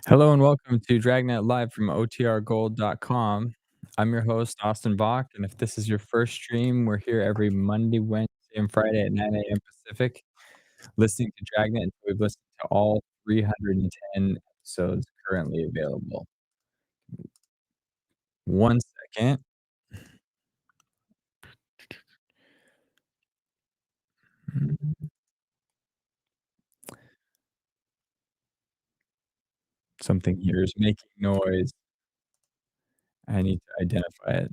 Hello and welcome to Dragnet live from otrgold.com. I'm your host, Austin Bach, and if this is your first stream, we're here every Monday, Wednesday, and Friday at 9 a.m. Pacific, listening to Dragnet until we've listened to all 310 episodes currently available. One second. Something here is making noise. I need to identify it.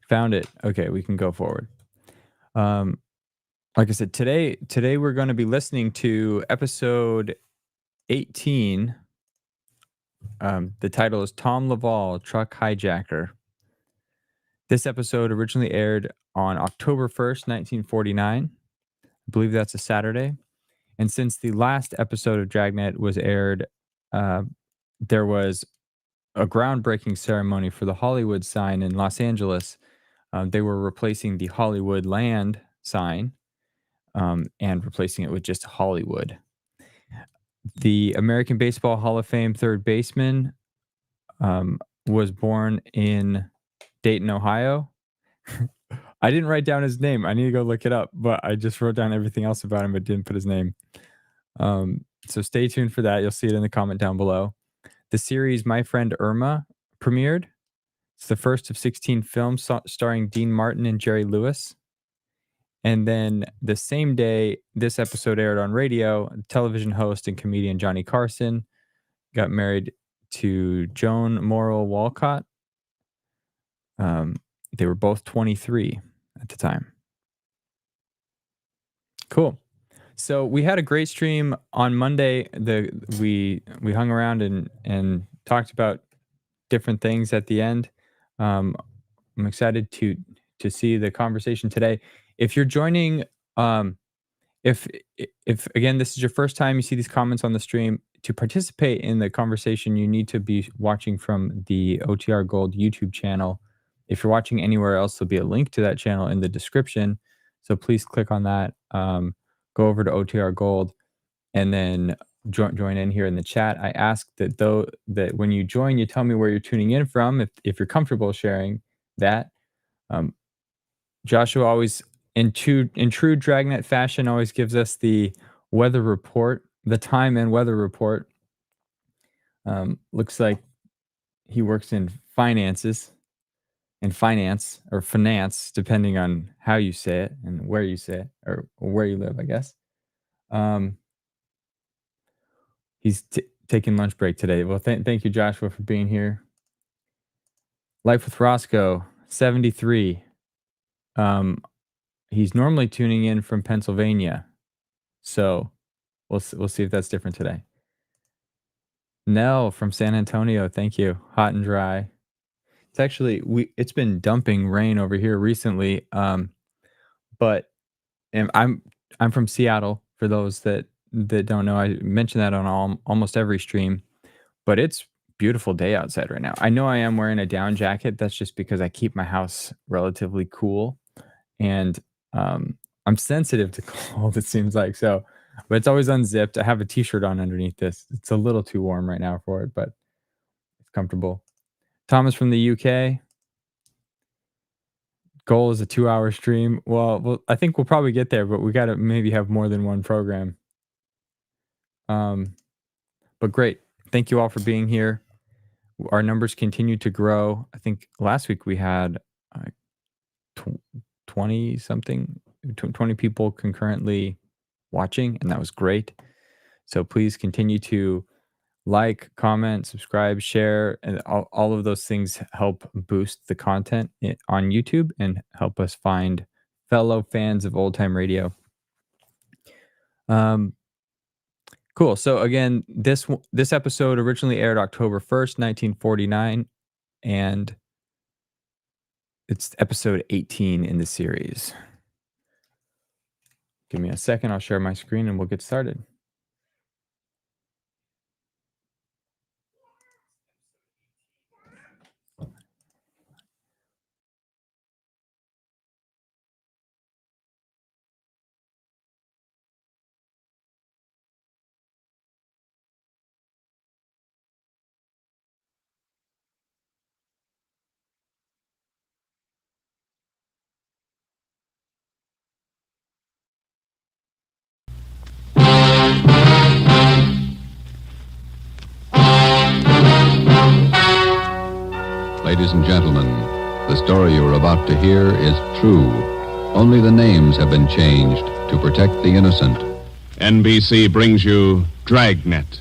Found it. Okay, we can go forward. Um, like I said, today we're going to be listening to episode 18. The title is Tom Laval, Truck Hijacker. This episode originally aired on October 1st, 1949. I believe that's a Saturday. And since the last episode of Dragnet was aired, uh, there was a groundbreaking ceremony for the Hollywood sign in Los Angeles. They were replacing the Hollywood land sign and replacing it with just Hollywood. The American Baseball Hall of Fame third baseman was born in Dayton, Ohio. I didn't write down his name. I need to go look it up, but I just wrote down everything else about him, but didn't put his name. So stay tuned for that. You'll see it in the comment down below. The series My Friend Irma premiered. It's the first of 16 films starring Dean Martin and Jerry Lewis. And then the same day this episode aired on radio, television host and comedian Johnny Carson got married to Joan Morrill Walcott. They were both 23 at the time. Cool. So we had a great stream on Monday. We hung around and talked about different things at the end. Um, I'm excited to see the conversation today. If you're joining, um, if if again this is your first time you see these comments on the stream, to participate in the conversation, you need to be watching from the OTR Gold YouTube channel. If you're watching anywhere else, there'll be a link to that channel in the description. So please click on that. Go over to OTR Gold and then join in here in the chat. I ask that when you join, you tell me where you're tuning in from, if you're comfortable sharing that. Um, Joshua always, in true Dragnet fashion, always gives us the weather report, the time and weather report. Looks like he works in finance or finance, depending on how you say it and where you say it or where you live, I guess. Um, he's taking lunch break today. Well, thank you, Joshua, for being here. Life with Roscoe, 73. Um, he's normally tuning in from Pennsylvania, so we'll see if that's different today. Nell from San Antonio, thank you. Hot and dry. It's been dumping rain over here recently. But and I'm from Seattle. For those that don't know, I mention that on almost every stream. But it's beautiful day outside right now. I know I am wearing a down jacket. That's just because I keep my house relatively cool, and I'm sensitive to cold. It seems like so, but it's always unzipped. I have a t-shirt on underneath this. It's a little too warm right now for it, but it's comfortable. Thomas from the UK. Goal is a 2-hour stream. Well, I think we'll probably get there, but we got to maybe have more than one program. Um, but great. Thank you all for being here. Our numbers continue to grow. I think last week we had 20 something, 20 people concurrently watching, and that was great. So please continue to like, comment, subscribe, share, and all of those things help boost the content on YouTube and help us find fellow fans of old time radio. Um, cool. So again, this episode originally aired October 1st, 1949, and it's episode 18 in the series. Give me a second. I'll share my screen and we'll get started. Ladies and gentlemen, the story you are about to hear is true. Only the names have been changed to protect the innocent. NBC brings you Dragnet.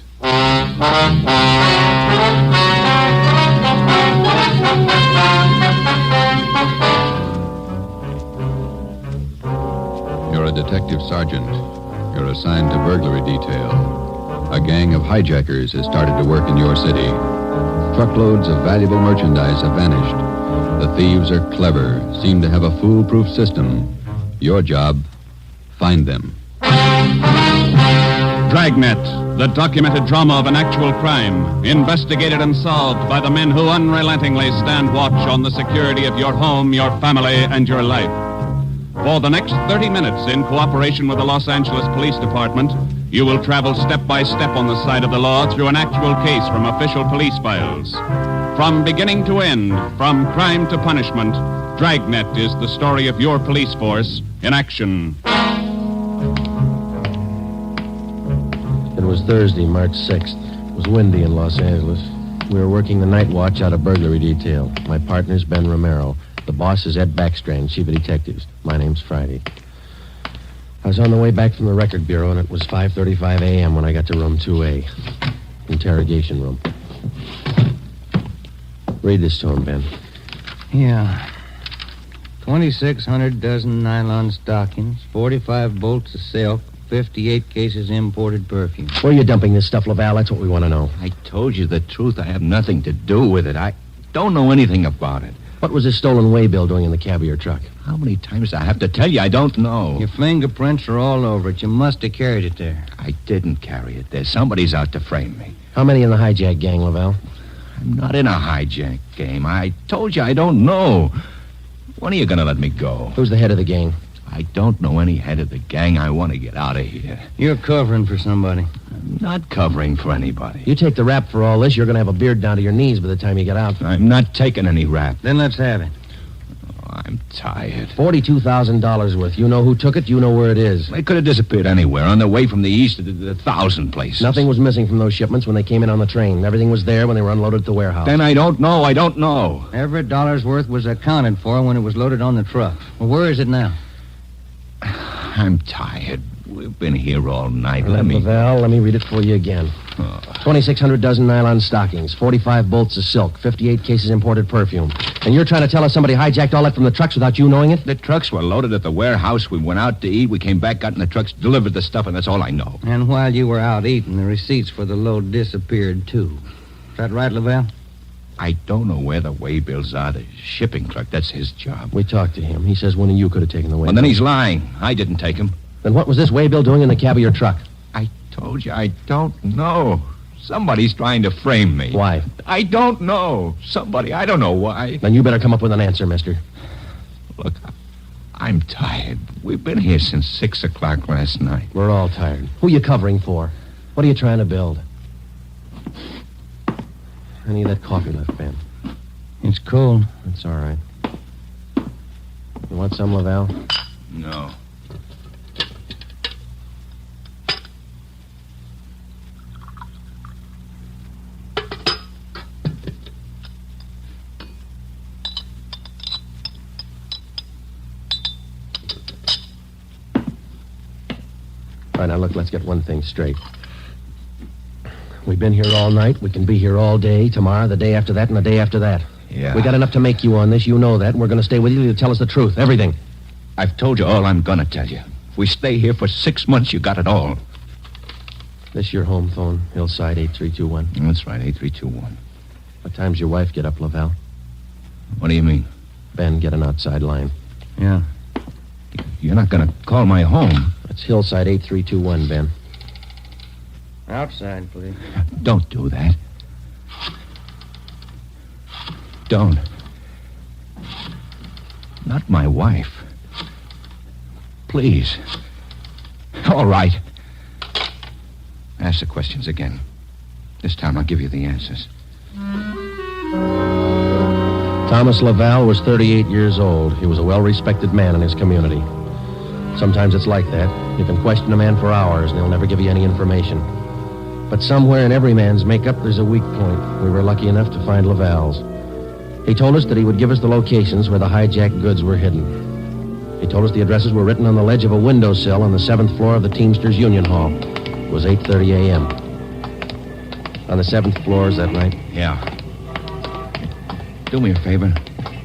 You're a detective sergeant. You're assigned to burglary detail. A gang of hijackers has started to work in your city. Truckloads of valuable merchandise have vanished. The thieves are clever, seem to have a foolproof system. Your job, find them. Dragnet, the documented drama of an actual crime, investigated and solved by the men who unrelentingly stand watch on the security of your home, your family, and your life. For the next 30 minutes, in cooperation with the Los Angeles Police Department, you will travel step by step on the side of the law through an actual case from official police files. From beginning to end, from crime to punishment, Dragnet is the story of your police force in action. It was Thursday, March 6th. It was windy in Los Angeles. We were working the night watch out of burglary detail. My partner's Ben Romero. The boss is Ed Backstrand, chief of detectives. My name's Friday. I was on the way back from the record bureau, and it was 5:35 a.m. when I got to room 2A. Interrogation room. Read this to him, Ben. Yeah. 2,600 dozen nylon stockings, 45 bolts of silk, 58 cases imported perfume. Where are you dumping this stuff, Laval? That's what we want to know. I told you the truth. I have nothing to do with it. I don't know anything about it. What was this stolen waybill doing in the cab of your truck? How many times do I have to tell you? I don't know. Your fingerprints are all over it. You must have carried it there. I didn't carry it there. Somebody's out to frame me. How many in the hijack gang, Laval? I'm not in a hijack game. I told you I don't know. When are you going to let me go? Who's the head of the gang? I don't know any head of the gang. I want to get out of here. You're covering for somebody. I'm not covering for anybody. You take the rap for all this, you're going to have a beard down to your knees by the time you get out. I'm not taking any rap. Then let's have it. I'm tired. $42,000 worth. You know who took it. You know where it is. They could have disappeared anywhere on their way from the east to the 1,000 places. Nothing was missing from those shipments when they came in on the train. Everything was there when they were unloaded at the warehouse. Then I don't know. I don't know. Every dollar's worth was accounted for when it was loaded on the truck. Well, where is it now? I'm tired. We've been here all night. Let me read it for you again. 2,600 dozen nylon stockings, 45 bolts of silk, 58 cases imported perfume. And you're trying to tell us somebody hijacked all that from the trucks without you knowing it? The trucks were loaded at the warehouse. We went out to eat. We came back, got in the trucks, delivered the stuff, and that's all I know. And while you were out eating, the receipts for the load disappeared, too. Is that right, Laval? I don't know where the waybills are. The shipping clerk, that's his job. We talked to him. He says one of you could have taken the waybill. Well, then he's lying. I didn't take him. Then what was this waybill doing in the cab of your truck? I told you, I don't know. Somebody's trying to frame me. Why? I don't know. Somebody, I don't know why. Then you better come up with an answer, mister. Look, I'm tired. We've been here since 6 o'clock last night. We're all tired. Who are you covering for? What are you trying to build? Any of that coffee left, Ben? It's cold. That's all right. You want some, Laval? No. All right, now look, let's get one thing straight. We've been here all night. We can be here all day, tomorrow, the day after that, and the day after that. Yeah. We got enough to make you on this. You know that, and we're going to stay with you to tell us the truth, everything. I've told you all I'm going to tell you. If we stay here for 6 months, you got it all. This your home phone, Hillside 8321. That's right, 8321. What time's your wife get up, Laval? What do you mean? Ben, get an outside line. Yeah. You're not going to call my home. It's Hillside 8321, Ben. Outside, please. Don't do that. Don't. Not my wife. Please. All right. Ask the questions again. This time I'll give you the answers. Thomas Laval was 38 years old. He was a well-respected man in his community. Sometimes it's like that. You can question a man for hours, and he'll never give you any information. But somewhere in every man's makeup, there's a weak point. We were lucky enough to find Laval's. He told us that he would give us the locations where the hijacked goods were hidden. He told us the addresses were written on the ledge of a windowsill on the 7th floor of the Teamsters Union Hall. It was 8:30 a.m. On the 7th floor, is that right? Yeah. Do me a favor.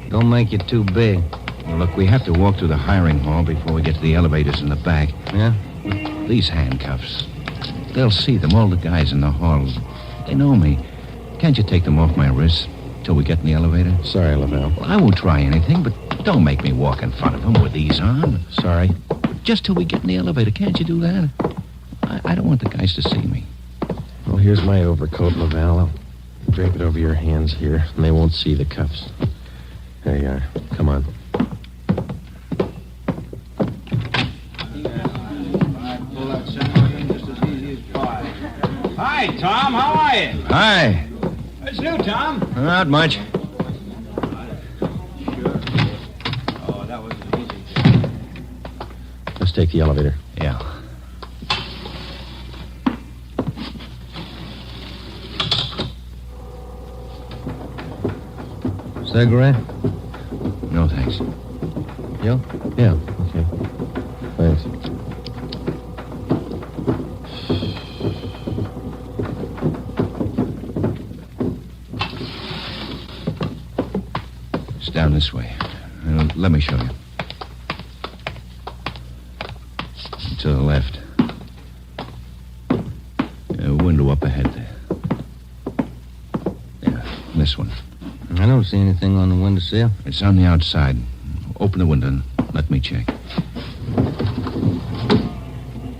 Don't make it too big. Well, look, we have to walk through the hiring hall before we get to the elevators in the back. Yeah? These handcuffs. They'll see them, all the guys in the hall. They know me. Can't you take them off my wrists till we get in the elevator? Sorry, Laval. Well, I won't try anything, but don't make me walk in front of them with these on. Sorry. Just till we get in the elevator. Can't you do that? I don't want the guys to see me. Well, here's my overcoat, Laval. I'll drape it over your hands here, and they won't see the cuffs. There you are. Come on. Hi, Tom. How are you? Hi. What's new, Tom? Not much. Oh, that was easy. Let's take the elevator. Yeah. Cigarette? No, thanks. You? Yeah, okay. Thanks. It's down this way. Let me show you. To the left. Window up ahead there. Yeah, this one. I don't see anything on the windowsill. It's on the outside. Open the window and let me check.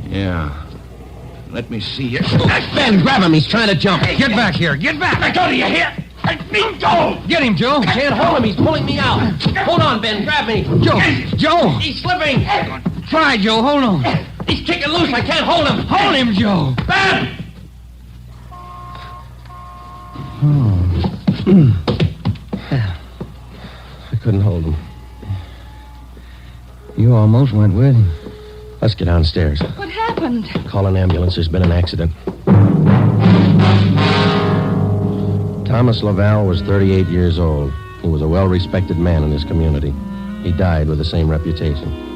Yeah. Let me see here. Ben, grab him. He's trying to jump. Get back here. Get back. I told you here. Go! Get him, Joe. Can't hold him. He's pulling me out. Hold on, Ben. Grab me. Joe. He's slipping. Try, Joe. Hold on. He's kicking loose. I can't hold him. Hold him, Joe. Ben! I couldn't hold him. You almost went with him. Let's get downstairs. What happened? Call an ambulance. There's been an accident. Thomas Laval was 38 years old. He was a well-respected man in his community. He died with the same reputation.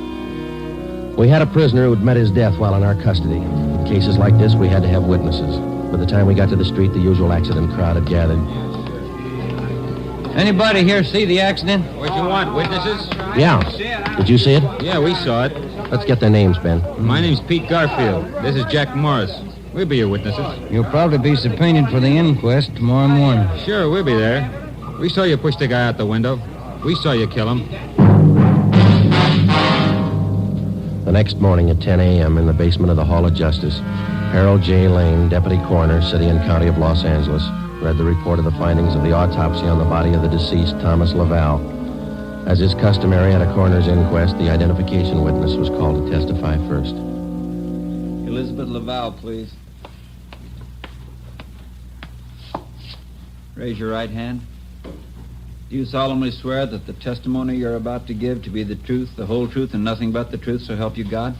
We had a prisoner who'd met his death while in our custody. In cases like this, we had to have witnesses. By the time we got to the street, the usual accident crowd had gathered. Anybody here see the accident? What you want, witnesses? Yeah. Did you see it? Yeah, we saw it. Let's get their names, Ben. My name's Pete Garfield. This is Jack Morris. We'll be your witnesses. You'll probably be subpoenaed for the inquest tomorrow morning. Sure, we'll be there. We saw you push the guy out the window. We saw you kill him. The next morning at 10 a.m. in the basement of the Hall of Justice, Harold J. Lane, Deputy Coroner, City and County of Los Angeles, read the report of the findings of the autopsy on the body of the deceased, Thomas Laval. As is customary at a coroner's inquest, the identification witness was called to testify first. Elizabeth Laval, please. Raise your right hand. Do you solemnly swear that the testimony you're about to give to be the truth, the whole truth, and nothing but the truth, so help you God?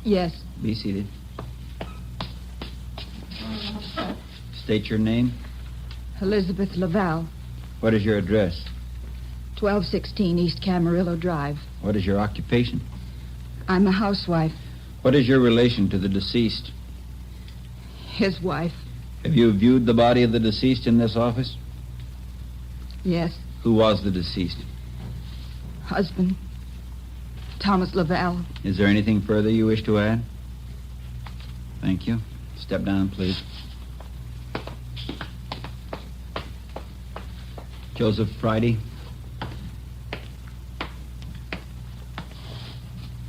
Yes. Be seated. State your name. Elizabeth Laval, What is your address? 1216 East Camarillo Drive. What is your occupation? I'm a housewife. What is your relation to the deceased? His wife. Have you viewed the body of the deceased in this office? Yes. Who was the deceased? Husband. Thomas Laval. Is there anything further you wish to add? Thank you. Step down, please. Joseph Friday.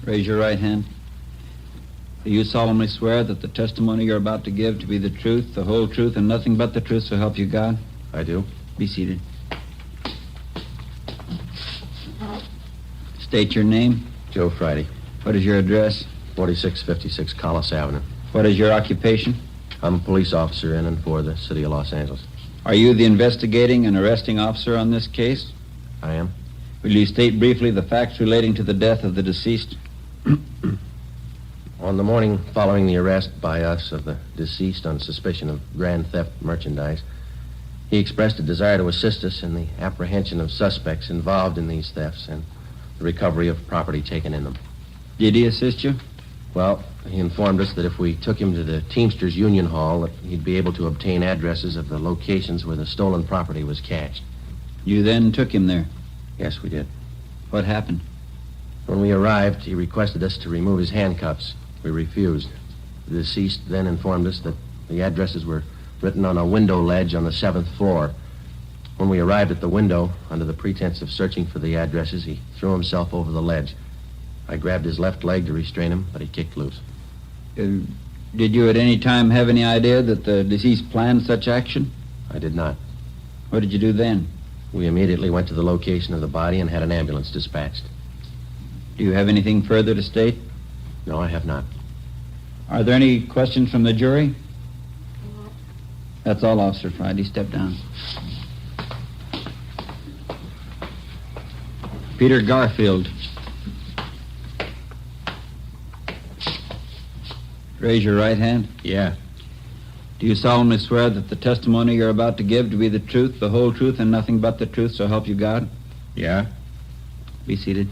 Raise your right hand. Do you solemnly swear that the testimony you're about to give to be the truth, the whole truth, and nothing but the truth, so help you God? I do. Be seated. State your name. Joe Friday, What is your address? 4656 Collis Avenue. What is your occupation? I'm a police officer in and for the City of Los Angeles. Are you the investigating and arresting officer on this case? I am. Will you state briefly the facts relating to the death of the deceased? On the morning following the arrest by us of the deceased on suspicion of grand theft merchandise, He expressed a desire to assist us in the apprehension of suspects involved in these thefts and the recovery of property taken in them. Did he assist you? Well, he informed us that if we took him to the Teamsters Union Hall, that he'd be able to obtain addresses of the locations where the stolen property was cached. You then took him there. Yes, we did. What happened? When we arrived, he requested us to remove his handcuffs. We refused. The deceased then informed us that the addresses were written on a window ledge on the 7th floor. When we arrived at the window, under the pretense of searching for the addresses, he threw himself over the ledge. I grabbed his left leg to restrain him, but he kicked loose. Did you at any time have any idea that the deceased planned such action? I did not. What did you do then? We immediately went to the location of the body and had an ambulance dispatched. Do you have anything further to state? No, I have not. Are there any questions from the jury? That's all, Officer Friday. Step down. Peter Garfield. Raise your right hand. Yeah. Do you solemnly swear that the testimony you're about to give to be the truth, the whole truth, and nothing but the truth, so help you God? Yeah? Be seated.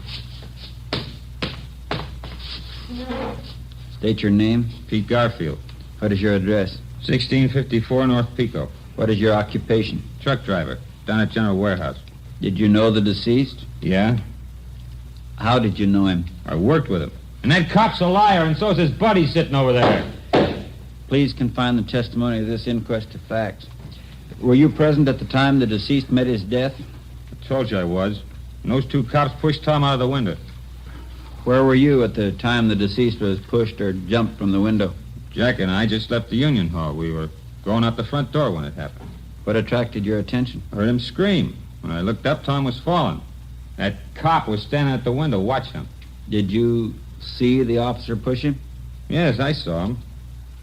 State your name. Pete Garfield. What is your address? 1654 North Pico. What is your occupation? Truck driver. Down at General Warehouse. Did you know the deceased? Yeah? How did you know him? I worked with him. And that cop's a liar, and so's his buddy sitting over there. Please confine the testimony of this inquest to facts. Were you present at the time the deceased met his death? I told you I was. And those two cops pushed Tom out of the window. Where were you at the time the deceased was pushed or jumped from the window? Jack and I just left the Union Hall. We were going out the front door when it happened. What attracted your attention? I heard him scream. When I looked up, Tom was falling. That cop was standing at the window watching him. Did you see the officer push him? Yes, I saw him.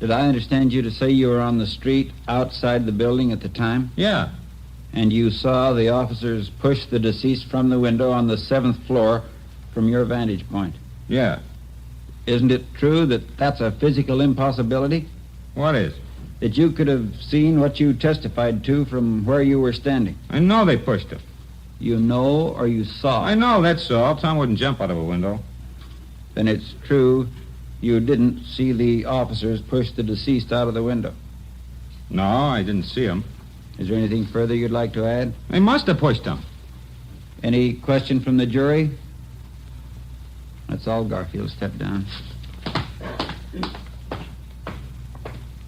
Did I understand you to say you were on the street outside the building at the time? Yeah. And you saw the officers push the deceased from the window on the 7th floor from your vantage point? Yeah. Isn't it true that that's a physical impossibility? What is? That you could have seen what you testified to from where you were standing? I know they pushed him. You know or you saw? I know, that's all. Tom wouldn't jump out of a window. Then it's true you didn't see the officers push the deceased out of the window? No, I didn't see him. Is there anything further you'd like to add? They must have pushed him. Any question from the jury? That's all, Garfield. Step down.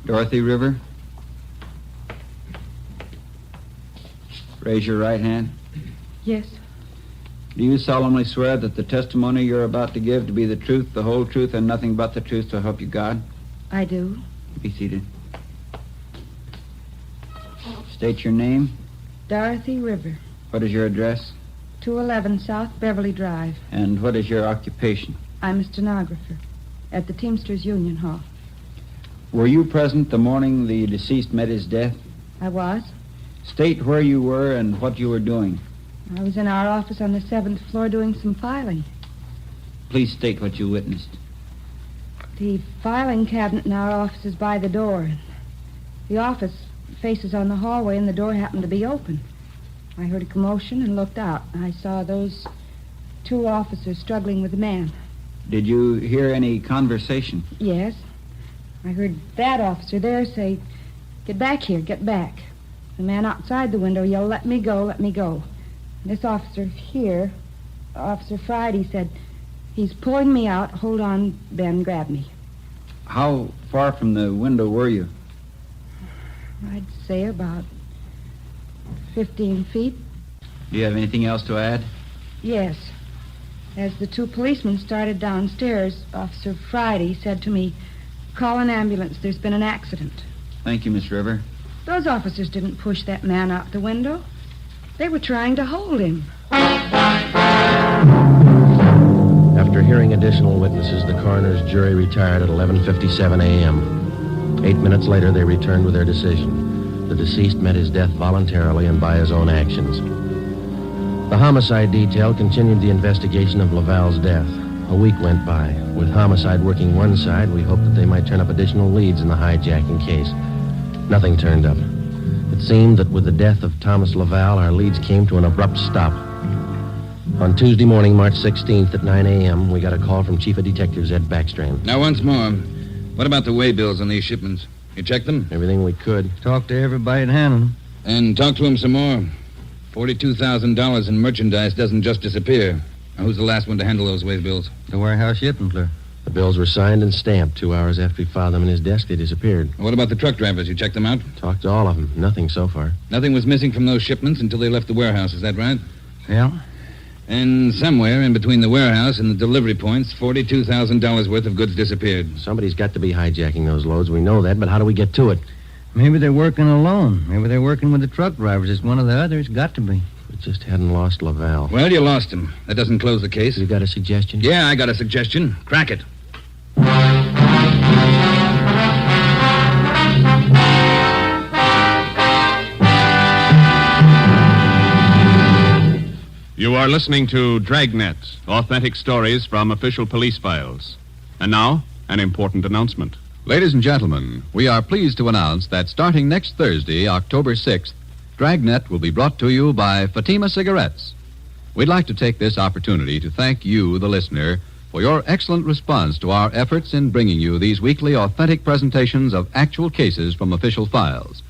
Dorothy River. Raise your right hand. Yes, Do you solemnly swear that the testimony you're about to give to be the truth, the whole truth, and nothing but the truth, so help you God? I do. Be seated. State your name. Dorothy River, What is your address? 211 South Beverly Drive. And what is your occupation? I'm a stenographer at the Teamsters Union Hall. Were you present the morning the deceased met his death? I was. State where you were and what you were doing. I was in our office on the 7th floor doing some filing. Please state what you witnessed. The filing cabinet in our office is by the door. The office faces on the hallway, and the door happened to be open. I heard a commotion and looked out. I saw those two officers struggling with a man. Did you hear any conversation? Yes. I heard that officer there say, "Get back here, get back." The man outside the window yelled, "Let me go, let me go." This officer here, Officer Friday, said, "He's pulling me out. Hold on, Ben, grab me." How far from the window were you? I'd say about 15 feet. Do you have anything else to add? Yes. As the two policemen started downstairs, Officer Friday said to me, "Call an ambulance. There's been an accident." Thank you, Miss River. Those officers didn't push that man out the window. They were trying to hold him. After hearing additional witnesses, the coroner's jury retired at 11:57 a.m. 8 minutes later, they returned with their decision. The deceased met his death voluntarily and by his own actions. The homicide detail continued the investigation of Laval's death. A week went by. With homicide working one side, we hoped that they might turn up additional leads in the hijacking case. Nothing turned up. It seemed that with the death of Thomas Laval, our leads came to an abrupt stop. On Tuesday morning, March 16th at 9 a.m., we got a call from Chief of Detectives Ed Backstrand. Now, once more, what about the way bills on these shipments? You checked them? Everything we could. Talk to everybody that handled them. And talk to him some more. $42,000 in merchandise doesn't just disappear. Now, who's the last one to handle those way bills? The warehouse shipping clerk. The bills were signed and stamped. 2 hours after he filed them in his desk, they disappeared. What about the truck drivers? You checked them out? Talked to all of them. Nothing so far. Nothing was missing from those shipments until they left the warehouse. Is that right? Yeah. And somewhere in between the warehouse and the delivery points, $42,000 worth of goods disappeared. Somebody's got to be hijacking those loads. We know that, but how do we get to it? Maybe they're working alone. Maybe they're working with the truck drivers. It's one of the others. Got to be. We just hadn't lost Laval. Well, you lost him. That doesn't close the case. You got a suggestion? Yeah, I got a suggestion. Crack it. You are listening to Dragnet, authentic stories from official police files. And now, an important announcement. Ladies and gentlemen, we are pleased to announce that starting next Thursday, October 6th, Dragnet will be brought to you by Fatima Cigarettes. We'd like to take this opportunity to thank you, the listener, for your excellent response to our efforts in bringing you these weekly authentic presentations of actual cases from official files.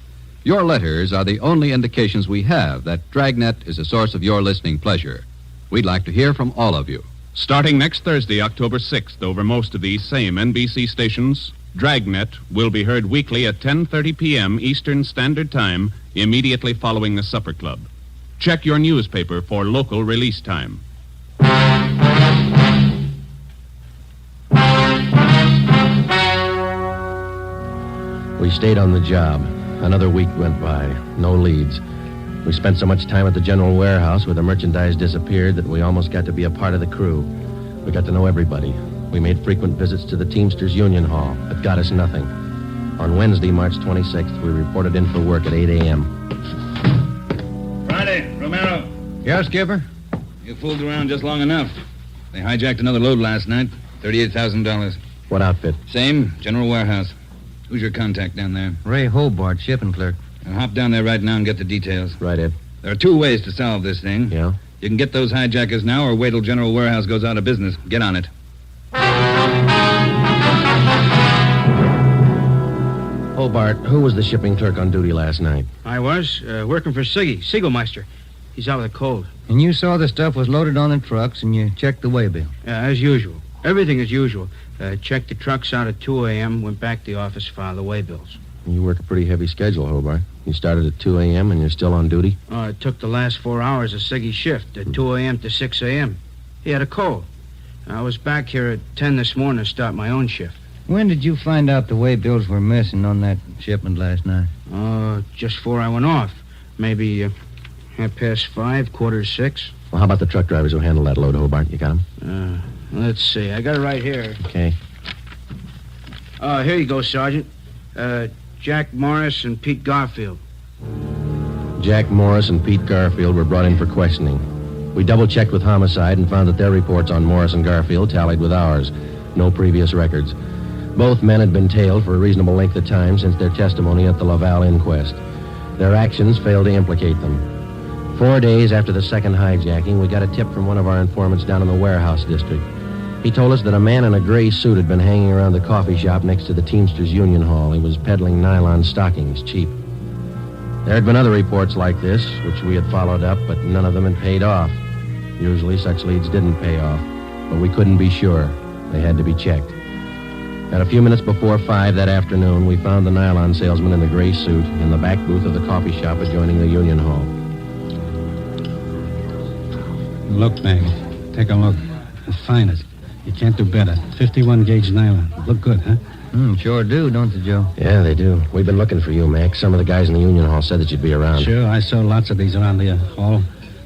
Your letters are the only indications we have that Dragnet is a source of your listening pleasure. We'd like to hear from all of you. Starting next Thursday, October 6th, over most of these same NBC stations, Dragnet will be heard weekly at 10:30 p.m. Eastern Standard Time, immediately following the Supper Club. Check your newspaper for local release time. We stayed on the job. Another week went by. No leads. We spent so much time at the general warehouse where the merchandise disappeared that we almost got to be a part of the crew. We got to know everybody. We made frequent visits to the Teamsters Union Hall, but got us nothing. On Wednesday, March 26th, we reported in for work at 8 a.m. Friday, Romero. Yeah, Skipper? You fooled around just long enough. They hijacked another load last night. $38,000. What outfit? Same, general warehouse. Who's your contact down there? Ray Hobart, shipping clerk. Now hop down there right now and get the details. Right, Ed. There are 2 ways to solve this thing. Yeah? You can get those hijackers now or wait till General Warehouse goes out of business. Get on it. Hobart, who was the shipping clerk on duty last night? I was, working for Siggy, Siegelmeister. He's out with a cold. And you saw the stuff was loaded on the trucks and you checked the waybill. Yeah, as usual. Everything as usual. Checked the trucks out at 2 a.m., went back to the office, filed the waybills. You work a pretty heavy schedule, Hobart. You started at 2 a.m. and you're still on duty? It took the last 4 hours of Siggy's shift, at 2 a.m. to 6 a.m. He had a cold. I was back here at 10 this morning to start my own shift. When did you find out the waybills were missing on that shipment last night? Just before I went off. Maybe 5:30, 5:45. Well, how about the truck drivers who handled that load, Hobart? You got them? Let's see. I got it right here. Okay. Here you go, Sergeant. Jack Morris and Pete Garfield. Jack Morris and Pete Garfield were brought in for questioning. We double-checked with Homicide and found that their reports on Morris and Garfield tallied with ours. No previous records. Both men had been tailed for a reasonable length of time since their testimony at the Laval inquest. Their actions failed to implicate them. 4 days after the second hijacking, we got a tip from one of our informants down in the warehouse district. He told us that a man in a gray suit had been hanging around the coffee shop next to the Teamsters Union Hall. He was peddling nylon stockings, cheap. There had been other reports like this, which we had followed up, but none of them had paid off. Usually such leads didn't pay off, but we couldn't be sure. They had to be checked. At a few minutes before 5 that afternoon, we found the nylon salesman in the gray suit in the back booth of the coffee shop adjoining the Union Hall. Look, Maggie. Take a look. The finest. You can't do better. 51 gauge nylon. Look good, huh? Sure do, don't they, Joe? Yeah, they do. We've been looking for you, Mac. Some of the guys in the Union Hall said that you'd be around. Sure, I saw lots of these around the hall.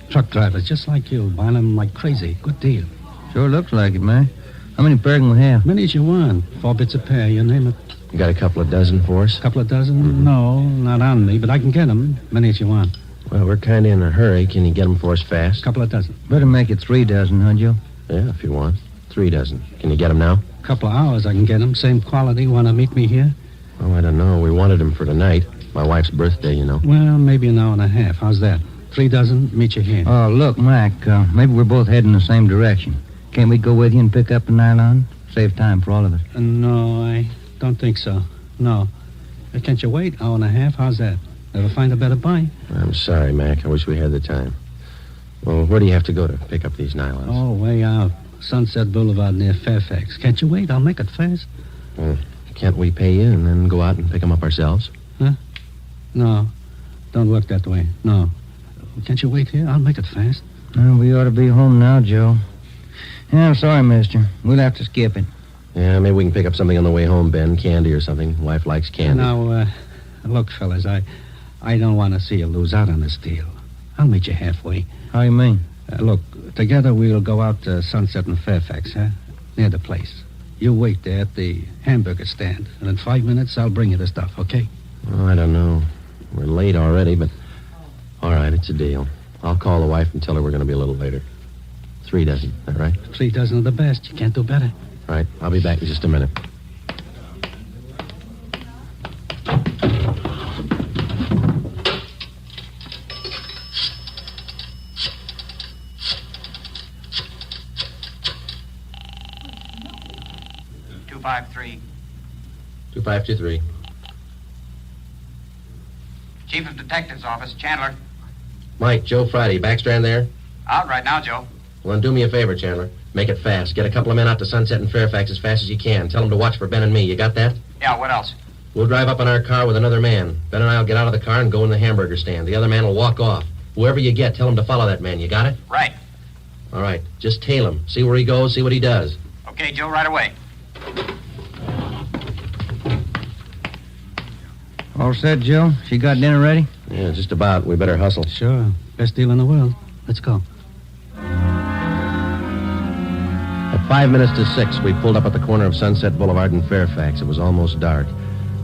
Truck drivers, just like you, buying them like crazy. Good deal. Sure looks like it, man. How many pair can we have? Many as you want. 4 bits a pair, you name it. You got a couple of dozen for us? Couple of dozen? Mm-hmm. No, not on me, but I can get them. Many as you want. Well, we're kind of in a hurry. Can you get them for us fast? Couple of dozen. Better make it 3 dozen, huh, Joe? Yeah, if you want. 3 dozen. Can you get them now? Couple of hours I can get them. Same quality. Want to meet me here? Oh, I don't know. We wanted them for tonight. My wife's birthday, you know. Well, maybe an hour and a half. How's that? 3 dozen, meet you here. Oh, look, Mac, maybe we're both heading the same direction. Can't we go with you and pick up the nylon? Save time for all of us. No, I don't think so. No. Can't you wait? Hour and a half? How's that? Ever find a better buy? I'm sorry, Mac. I wish we had the time. Well, where do you have to go to pick up these nylons? Oh, way out. Sunset Boulevard near Fairfax. Can't you wait? I'll make it fast. Can't we pay you and then go out and pick them up ourselves? Huh? No. Don't work that way. No. Can't you wait here? I'll make it fast. We ought to be home now, Joe. Yeah, I'm sorry, mister. We'll have to skip it. Yeah, maybe we can pick up something on the way home, Ben. Candy or something. Wife likes candy. Now, look, fellas, I don't want to see you lose out on this deal. I'll meet you halfway. How you mean? Look, together we'll go out to Sunset and Fairfax, huh? Near the place. You wait there at the hamburger stand, and in 5 minutes I'll bring you the stuff, okay? Oh, I don't know. We're late already, but... All right, it's a deal. I'll call the wife and tell her we're going to be a little later. 3 dozen, is that right? 3 dozen are the best. You can't do better. All right, I'll be back in just a minute. .253. 2523. Chief of Detectives Office, Chandler. Mike, Joe Friday, Backstrand there? Out right now, Joe. Well, then do me a favor, Chandler. Make it fast. Get a couple of men out to Sunset and Fairfax as fast as you can. Tell them to watch for Ben and me. You got that? Yeah, what else? We'll drive up in our car with another man. Ben and I will get out of the car and go in the hamburger stand. The other man will walk off. Whoever you get, tell him to follow that man. You got it? Right. All right. Just tail him. See where he goes, see what he does. Okay, Joe, right away. All set, Joe? She got dinner ready? Yeah, just about. We better hustle. Sure. Best deal in the world. Let's go. At 5 minutes to 6, we pulled up at the corner of Sunset Boulevard and Fairfax. It was almost dark.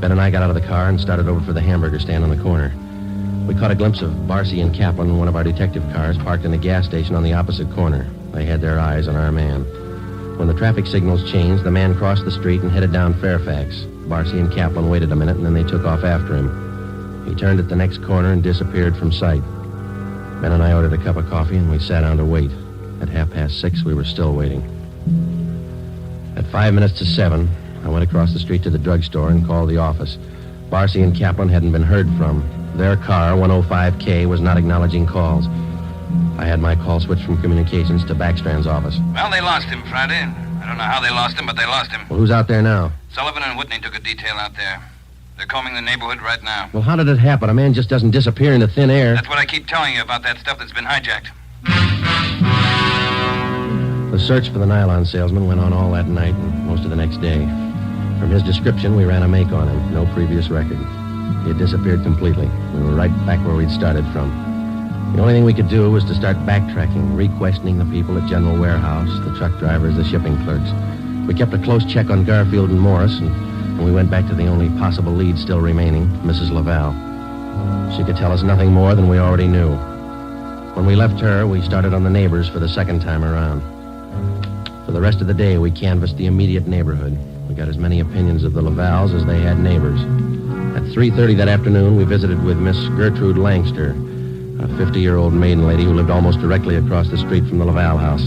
Ben and I got out of the car and started over for the hamburger stand on the corner. We caught a glimpse of Barcy and Kaplan in one of our detective cars parked in a gas station on the opposite corner. They had their eyes on our man. When the traffic signals changed, the man crossed the street and headed down Fairfax. Barcy and Kaplan waited a minute, and then they took off after him. He turned at the next corner and disappeared from sight. Ben and I ordered a cup of coffee, and we sat down to wait. At 6:30, we were still waiting. At 5 minutes to 7, I went across the street to the drugstore and called the office. Barcy and Kaplan hadn't been heard from. Their car, 105K, was not acknowledging calls. I had my call switched from communications to Backstrand's office. Well, they lost him Friday. I don't know how they lost him, but they lost him. Well, who's out there now? Sullivan and Whitney took a detail out there. They're combing the neighborhood right now. Well, how did it happen? A man just doesn't disappear into thin air. That's what I keep telling you about that stuff that's been hijacked. The search for the nylon salesman went on all that night and most of the next day. From his description, we ran a make on him. No previous record. He had disappeared completely. We were right back where we'd started from. The only thing we could do was to start backtracking, re-questioning the people at General Warehouse, the truck drivers, the shipping clerks. We kept a close check on Garfield and Morris, and we went back to the only possible lead still remaining, Mrs. Laval. She could tell us nothing more than we already knew. When we left her, we started on the neighbors for the second time around. For the rest of the day, we canvassed the immediate neighborhood. We got as many opinions of the Lavals as they had neighbors. At 3:30 that afternoon, we visited with Miss Gertrude Langster, a 50-year-old maiden lady who lived almost directly across the street from the Laval house.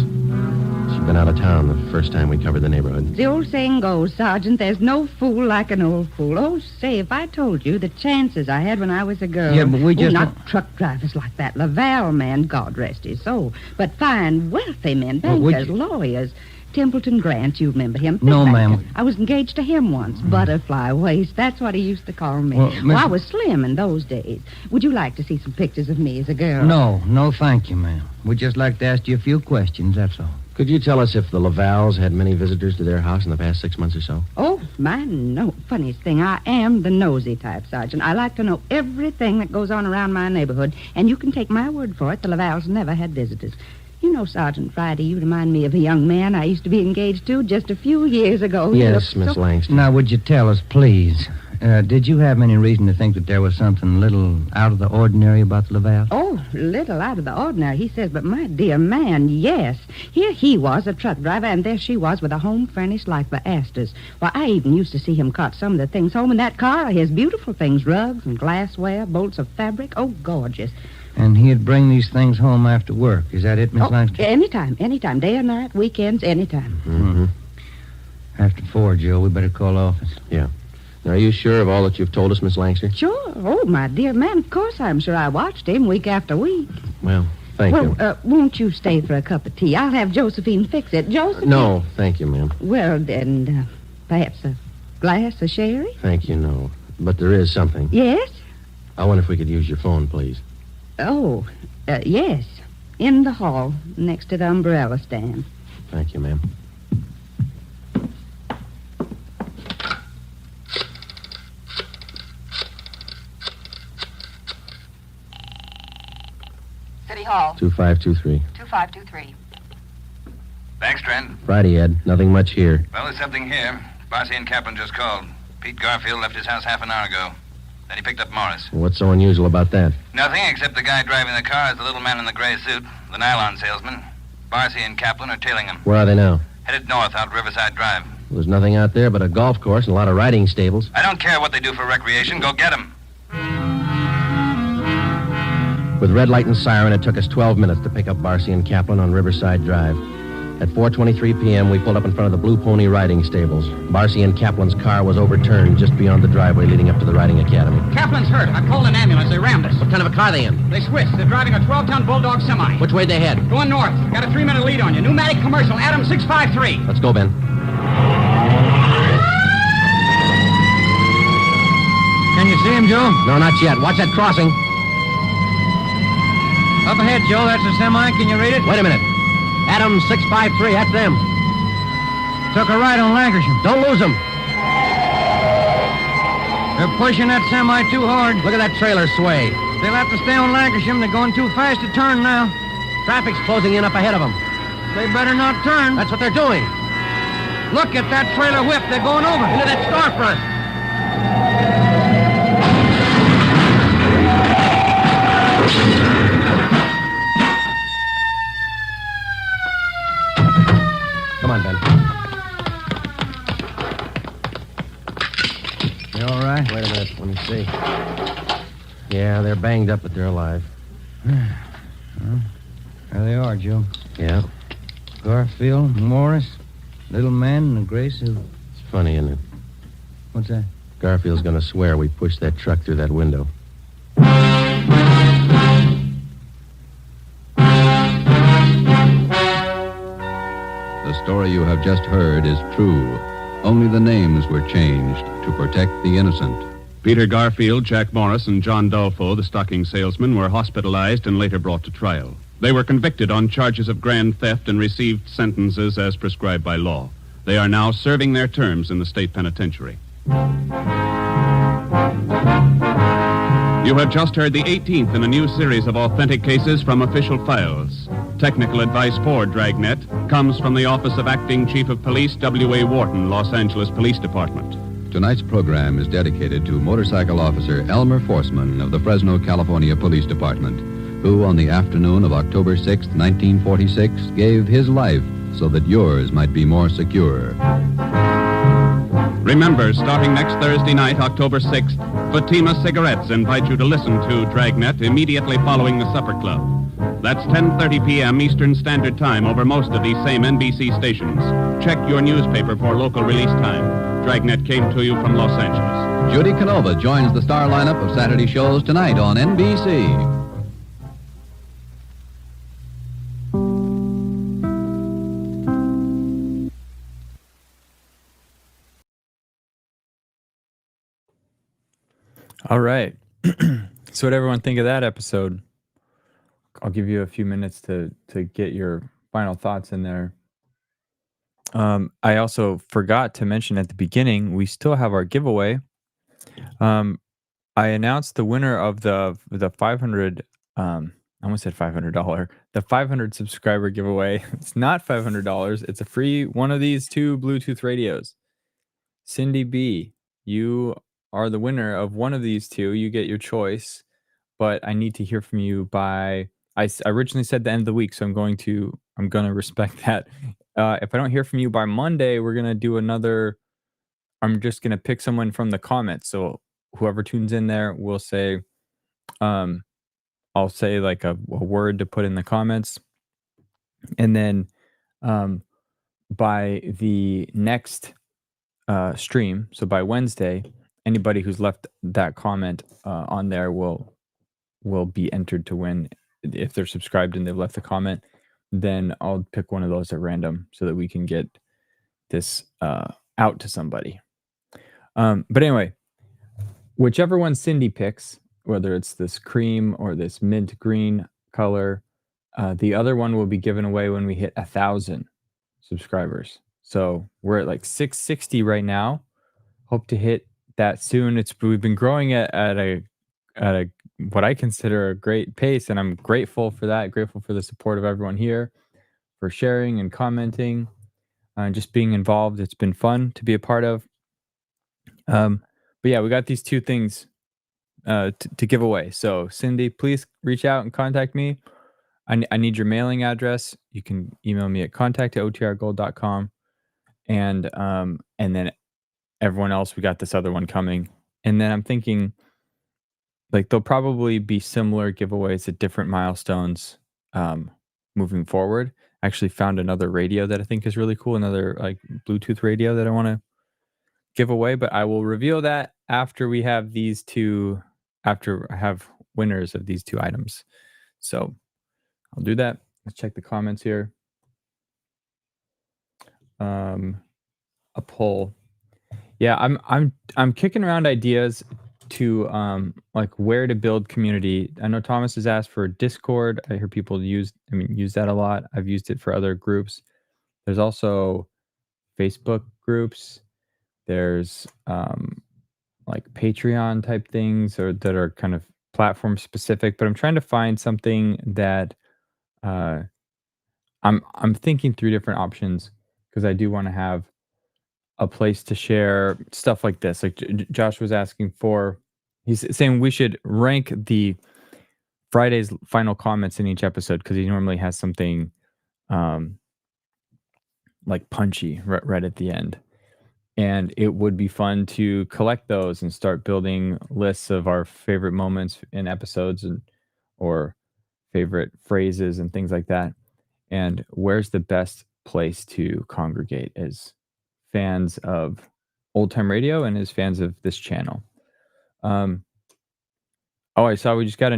She'd been out of town the first time we covered the neighborhood. The old saying goes, Sergeant, there's no fool like an old fool. Oh, say, if I told you the chances I had when I was a girl. Yeah, but we just... not truck drivers like that. Laval man, God rest his soul. But fine, wealthy men, bankers, lawyers. Templeton Grant, you remember him? No, ma'am. I was engaged to him once. Butterfly waist, that's what he used to call me. Well, I was slim in those days. Would you like to see some pictures of me as a girl? No, thank you, ma'am. We'd just like to ask you a few questions, that's all. Could you tell us if the Lavals had many visitors to their house in the past 6 months or so? Oh, no. Funniest thing, I am the nosy type, Sergeant. I like to know everything that goes on around my neighborhood, and you can take my word for it, the Lavals never had visitors. You know, Sergeant Friday, you remind me of a young man I used to be engaged to just a few years ago. He Yes, looked Miss so- Langston. Now, would you tell us, please, did you have any reason to think that there was something little out of the ordinary about the Laval? Oh, little out of the ordinary, he says, but my dear man, yes. Here he was, a truck driver, and there she was with a home furnished like the Astors. Why, I even used to see him cart some of the things home in that car. His beautiful things, rugs and glassware, bolts of fabric. Oh, gorgeous. And he'd bring these things home after work. Is that it, Miss Langston? Anytime, day or night, weekends, anytime. Mm-hmm. After 4, Joe, we better call office. Yeah. Now, are you sure of all that you've told us, Miss Langston? Sure. Oh, my dear man, of course I'm sure. I watched him week after week. Well, thank you. Won't you stay for a cup of tea? I'll have Josephine fix it. Josephine? No, thank you, ma'am. Well, then, perhaps a glass of sherry? Thank you, no. But there is something. Yes? I wonder if we could use your phone, please. Oh, yes. In the hall, next to the umbrella stand. Thank you, ma'am. City Hall. 2523. 2523. Thanks, Trent. Friday, Ed. Nothing much here. Well, there's something here. Barcy and Kaplan just called. Pete Garfield left his house half an hour ago. Then he picked up Morris. What's so unusual about that? Nothing, except the guy driving the car is the little man in the gray suit, the nylon salesman. Barcy and Kaplan are tailing him. Where are they now? Headed north out Riverside Drive. There's nothing out there but a golf course and a lot of riding stables. I don't care what they do for recreation. Go get them. With red light and siren, it took us 12 minutes to pick up Barcy and Kaplan on Riverside Drive. At 4:23 p.m., we pulled up in front of the Blue Pony riding stables. Barcy and Kaplan's car was overturned just beyond the driveway leading up to the riding academy. Kaplan's hurt. I called an ambulance. They rammed us. What kind of a car are they in? They switched. They're driving a 12-ton Bulldog semi. Which way they head? Going north. Got a 3-minute lead on you. Pneumatic commercial. Adam 653. Let's go, Ben. Can you see him, Joe? No, not yet. Watch that crossing. Up ahead, Joe. That's a semi. Can you read it? Wait a minute. Adam 653. That's them. Took a right on Lancashire. Don't lose them. They're pushing that semi too hard. Look at that trailer sway. They'll have to stay on Lancashire. They're going too fast to turn now. Traffic's closing in up ahead of them. They better not turn. That's what they're doing. Look at that trailer whip. They're going over. Into that storefront. Come on, Ben. You all right? Wait a minute. Let me see. Yeah, they're banged up, but they're alive. Well, there they are, Joe. Yeah. Garfield, Morris, little man in a gray suit. It's funny, isn't it? What's that? Garfield's going to swear we pushed that truck through that window. The story you have just heard is true. Only the names were changed to protect the innocent. Peter Garfield, Jack Morris, and John Dolfo, the stocking salesman, were hospitalized and later brought to trial. They were convicted on charges of grand theft and received sentences as prescribed by law. They are now serving their terms in the state penitentiary. You have just heard the 18th in a new series of authentic cases from official files. Technical advice for Dragnet comes from the Office of Acting Chief of Police, W.A. Wharton, Los Angeles Police Department. Tonight's program is dedicated to motorcycle officer Elmer Forsman of the Fresno, California Police Department, who on the afternoon of October 6, 1946, gave his life so that yours might be more secure. Remember, starting next Thursday night, October 6th, Fatima Cigarettes invite you to listen to Dragnet immediately following the Supper Club. That's 10:30 p.m. Eastern Standard Time over most of these same NBC stations. Check your newspaper for local release time. Dragnet came to you from Los Angeles. Judy Canova joins the star lineup of Saturday shows tonight on NBC. All right. So what everyone think of that episode? I'll give you a few minutes to get your final thoughts in there. I also forgot to mention at the beginning, we still have our giveaway. I announced the winner of the 500. I'm almost said $500. The 500 subscriber giveaway. It's not $500. It's a free one of these 2 Bluetooth radios. Cindy B, you are the winner of one of these 2. You get your choice, but I need to hear from you by. I originally said the end of the week, so I'm gonna respect that. If I don't hear from you by Monday, we're gonna do another. I'm just gonna pick someone from the comments. So whoever tunes in there will say, I'll say like a word to put in the comments, and then by the next stream, so by Wednesday, anybody who's left that comment on there will be entered to win. If they're subscribed and they've left a comment, then I'll pick one of those at random so that we can get this out to somebody. But anyway, whichever one Cindy picks, whether it's this cream or this mint green color, the other one will be given away when we hit 1,000 subscribers. So we're at like 660 right now. Hope to hit that soon. We've been growing at a what I consider a great pace, and I'm grateful for that. Grateful for the support of everyone here, for sharing and commenting, and just being involved. It's been fun to be a part of. But yeah, we got these 2 things to give away. So Cindy, please reach out and contact me. I need your mailing address. You can email me at contact@otrgold.com. And then everyone else, we got this other one coming. And then I'm thinking, like, there'll probably be similar giveaways at different milestones moving forward. I actually found another radio that I think is really cool, another like Bluetooth radio that I want to give away, but I will reveal that after we have these 2, after I have winners of these 2 items. So I'll do that. Let's check the comments here. A poll. Yeah, I'm kicking around ideas to like where to build community. I know Thomas has asked for Discord. I hear people use that a lot. I've used it for other groups. There's also Facebook groups. There's like Patreon type things or that are kind of platform specific, but I'm trying to find something that I'm thinking through different options because I do want to have a place to share stuff like this. Like Josh was asking for, he's saying we should rank the Friday's final comments in each episode because he normally has something like punchy right at the end. And it would be fun to collect those and start building lists of our favorite moments in episodes or favorite phrases and things like that. And where's the best place to congregate as fans of old time radio and as fans of this channel. I saw we just got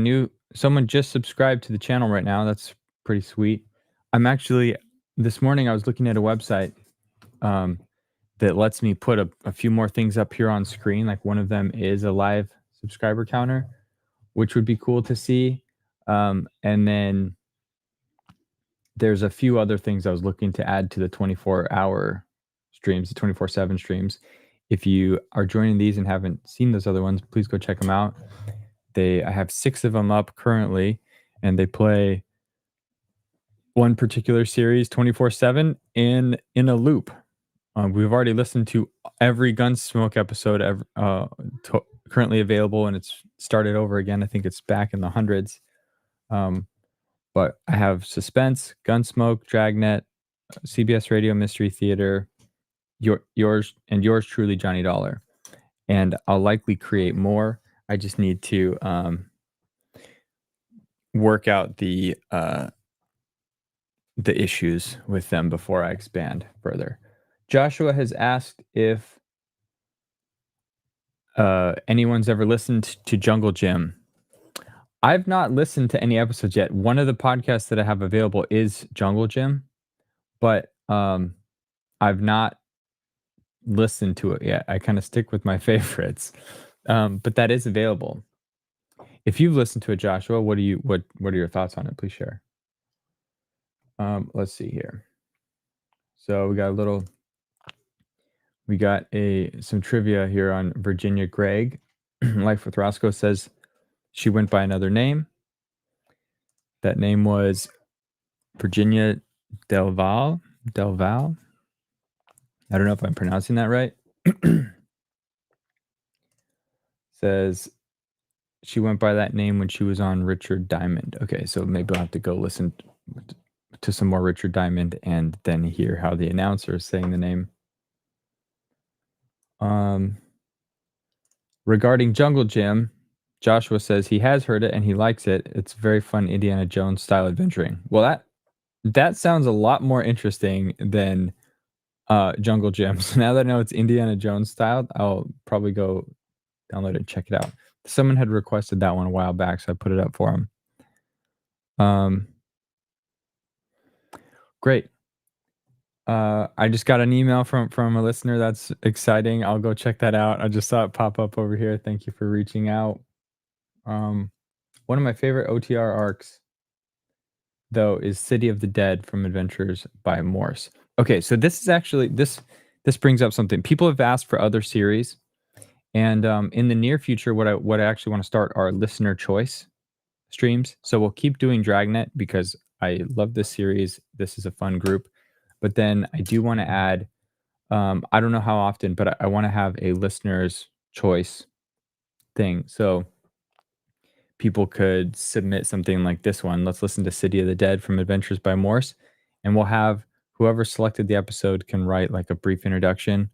someone just subscribed to the channel right now. That's pretty sweet. I'm actually, this morning I was looking at a website that lets me put a few more things up here on screen. Like one of them is a live subscriber counter, which would be cool to see. And then there's a few other things I was looking to add to the 24-hour streams, the 24/7 streams. If you are joining these and haven't seen those other ones, please go check them out. I have 6 of them up currently, and they play one particular series 24/7 in a loop. We've already listened to every Gunsmoke episode currently available, and it's started over again. I think it's back in the hundreds. But I have Suspense, Gunsmoke, Dragnet, CBS Radio Mystery Theater, yours truly, Johnny Dollar. And I'll likely create more. I just need to work out the issues with them before I expand further. Joshua has asked if anyone's ever listened to Jungle Gym. I've not listened to any episodes yet. One of the podcasts that I have available is Jungle Gym, but I've not listened to it yet. I kind of stick with my favorites, but that is available. If you've listened to it, Joshua, what are your thoughts on it? Please share. Let's see here. So we got some trivia here on Virginia Gregg. Life with Roscoe says she went by another name. That name was Virginia Delval. Delval. I don't know if I'm pronouncing that right. Says she went by that name when she was on Richard Diamond. Okay, so maybe I'll have to go listen to some more Richard Diamond and then hear how the announcer is saying the name. Regarding Jungle Gym, Joshua says he has heard it and he likes it. It's very fun Indiana Jones style adventuring. Well, that sounds a lot more interesting than Jungle Gym. So now that I know it's Indiana Jones style, I'll probably go download it and check it out. Someone had requested that one a while back, so I put it up for him. Great. I just got an email from a listener. That's exciting. I'll go check that out. I just saw it pop up over here. Thank you for reaching out. One of my favorite OTR arcs, though, is City of the Dead from Adventures by Morse. Okay, so this is actually this brings up something. People have asked for other series, and in the near future, what I actually want to start are listener choice streams. So we'll keep doing Dragnet because I love this series. This is a fun group. But then I do want to add, I don't know how often, but I want to have a listener's choice thing. So people could submit something like this one. Let's listen to City of the Dead from Adventures by Morse. And we'll have whoever selected the episode can write like a brief introduction,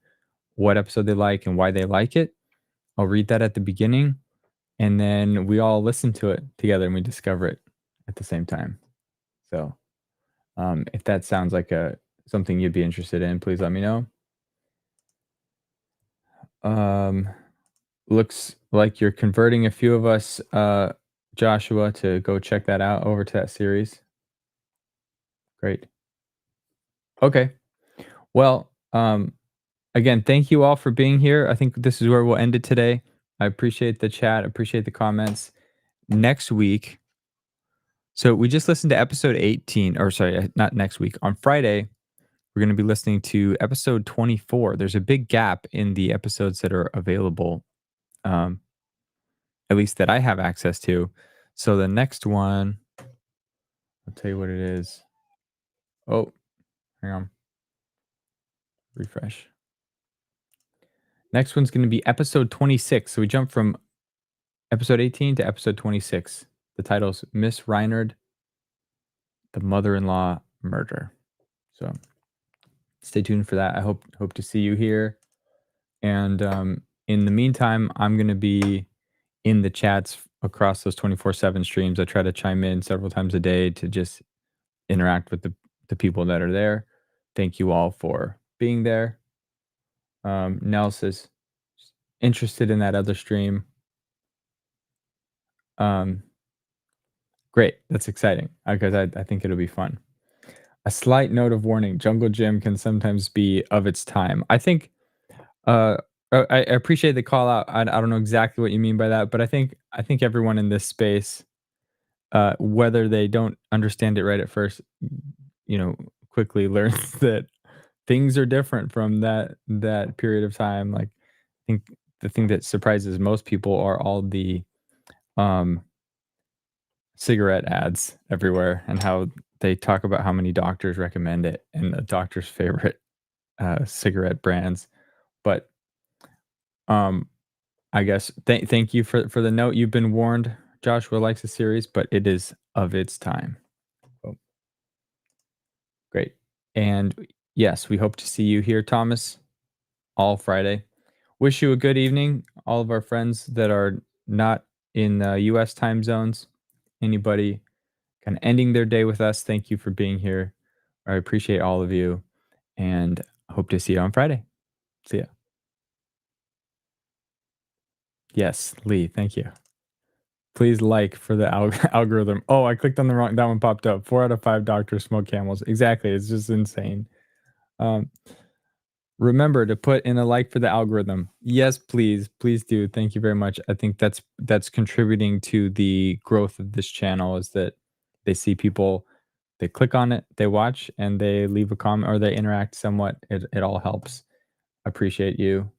what episode they like and why they like it. I'll read that at the beginning. And then we all listen to it together and we discover it at the same time. So if that sounds like something you'd be interested in, please let me know. Looks like you're converting a few of us, Joshua, to go check that out over to that series. Great. Okay. Well, again, thank you all for being here. I think this is where we'll end it today. I appreciate the chat. Appreciate the comments. Next week, so we just listened to episode 18, or sorry, not next week. On Friday, we're going to be listening to episode 24. There's a big gap in the episodes that are available, at least that I have access to. So the next one, I'll tell you what it is. Oh, hang on. Refresh. Next one's going to be episode 26. So we jump from episode 18 to episode 26. The title's Miss Reinard, the Mother-in-Law Murder. So stay tuned for that. I hope to see you here. And in the meantime, I'm going to be in the chats across those 24/7 streams. I try to chime in several times a day to just interact with the people that are there. Thank you all for being there. Nels is interested in that other stream. Great. That's exciting because I think it'll be fun. A slight note of warning, Jungle Gym can sometimes be of its time. I think I appreciate the call out. I don't know exactly what you mean by that, but I think everyone in this space, whether they don't understand it right at first, quickly learns that things are different from that period of time. Like, I think the thing that surprises most people are all the cigarette ads everywhere and how they talk about how many doctors recommend it and the doctor's favorite cigarette brands. But I guess thank you for the note. You've been warned. Joshua likes the series, but it is of its time. Oh. Great. And yes, we hope to see you here, Thomas, all Friday. Wish you a good evening. All of our friends that are not in U.S. time zones, anybody kind of ending their day with us, thank you for being here. I appreciate all of you and hope to see you on Friday. See ya. Yes, Lee, thank you. Please like for the algorithm. Oh, I clicked on the wrong, that one popped up. 4 out of 5 doctors smoke Camels. Exactly, it's just insane. Remember to put in a like for the algorithm. Yes, please do. Thank you very much. I think that's contributing to the growth of this channel is that they see people, they click on it, they watch, and they leave a comment or they interact somewhat. It all helps. Appreciate you.